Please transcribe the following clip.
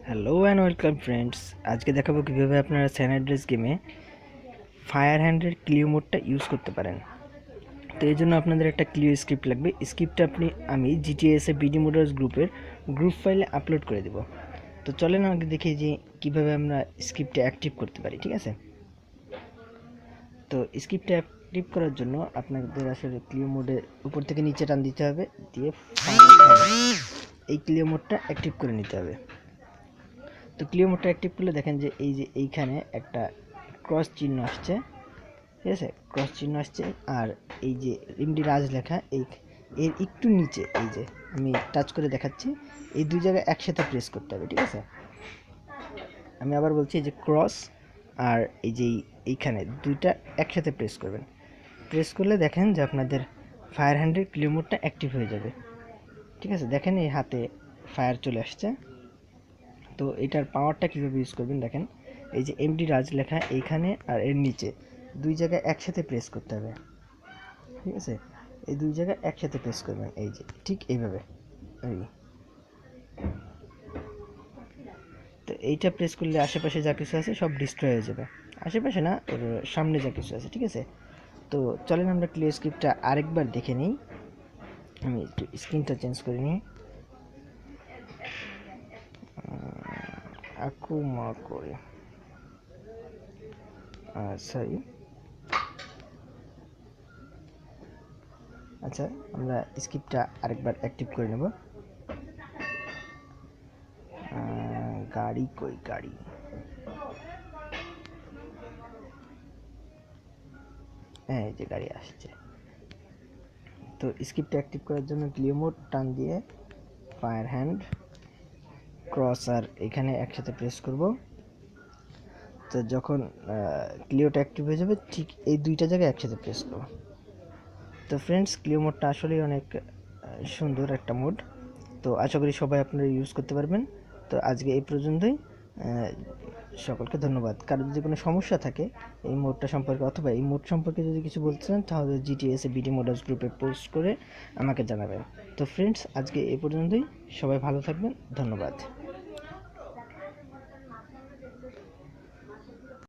Hello and welcome friends. আজকে দেখাবো কীভাবে আপনারা স্যান অ্যান্ড্রেস গেমে ফায়ার হ্যান্ডের ক্লিও মোডটা ইউজ করতে পারেন। তো এই জন্য আপনাদের একটা ক্লিও স্ক্রিপ্ট লাগবে। স্ক্রিপ্টটা আমি জিটিএসএ বিডি মোডার্স গ্রুপের গ্রুপ ফাইলে আপলোড করে দেবো। তো চলেন আগে দেখি যে কীভাবে আমরা স্ক্রিপ্টটা অ্যাক্টিভ করতে পারি। ঠিক আছে, তো স্ক্রিপ্টটা অ্যাক্টিভ করার জন্য আপনাদের আসলে ক্লিও মোডে উপর থেকে নিচে টান দিতে হবে, দিয়ে এই ক্লিও মোডটা অ্যাক্টিভ করে নিতে হবে। তো ক্লিও মোডটা অ্যাক্টিভ করলে দেখেন যে এইখানে একটা ক্রস চিহ্ন আসছে। ঠিক আছে, ক্রস চিহ্ন আসছে, আর এই যে এমডি রাজ লেখা এর একটু নিচে এই যে আমি টাচ করে দেখাচ্ছি, এই দুই জায়গায় একসাথে প্রেস করতে হবে। ঠিক আছে, আমি আবার বলছি যে ক্রস আর এই যে এইখানে দুইটা একসাথে প্রেস করবেন। প্রেস করলে দেখেন যে আপনাদের ফায়ার হ্যান্ডের ক্লিও মোডটা অ্যাক্টিভ হয়ে যাবে। ঠিক আছে, দেখেন এই হাতে ফায়ার চলে আসছে। তো এটার পাওয়ারটা কীভাবে ইউজ করবেন দেখেন, এই যে এমডি রাজ লেখা এইখানে আর এর নিচে দুই জায়গায় একসাথে প্রেস করতে হবে। ঠিক আছে, এই দুই জায়গায় একসাথে প্রেস করবেন, এই যে ঠিক এইভাবে। এই তো এইটা প্রেস করলে আশেপাশে যা কিছু আছে সব ডিস্ট্রয় হয়ে যাবে। আশেপাশে না, ওর সামনে যা কিছু আছে। ঠিক আছে, তো চলেন আমরা ক্লিয়ার স্ক্রিপ্টটা আরেকবার দেখে নিই। আমি একটু স্ক্রিনটা চেঞ্জ করে নিই। আকুমা করে সরি, আচ্ছা আমরা স্ক্রিপ্টটা আরেকবার অ্যাক্টিভ করে নেব। গাড়ি কই গাড়ি, হ্যাঁ এই যে গাড়ি আসছে। তো স্ক্রিপ্টটা অ্যাক্টিভ করার জন্য ক্লিও মোড টান দিয়ে ফায়ার হ্যান্ড ক্রস আর এখানে একসাথে প্রেস করব। তো যখন ক্লিওটা অ্যাক্টিভ হয়ে যাবে ঠিক এই দুইটা জায়গায় একসাথে প্রেস করব। তো ফ্রেন্ডস, ক্লিও মোডটা আসলেই অনেক সুন্দর একটা মোড। তো আশা করি সবাই আপনারা ইউজ করতে পারবেন। তো আজকে এই পর্যন্তই। সকলকে ধন্যবাদ। কারো যদি কোনো সমস্যা থাকে এই মোডটা সম্পর্কে অথবা এই মোড সম্পর্কে যদি কিছু বলতে চান, তাহলে জিটিএসএ বিডি মোডার্স গ্রুপে পোস্ট করে আমাকে জানাবেন। তো ফ্রেন্ডস, আজকে এই পর্যন্তই। সবাই ভালো থাকবেন, ধন্যবাদ।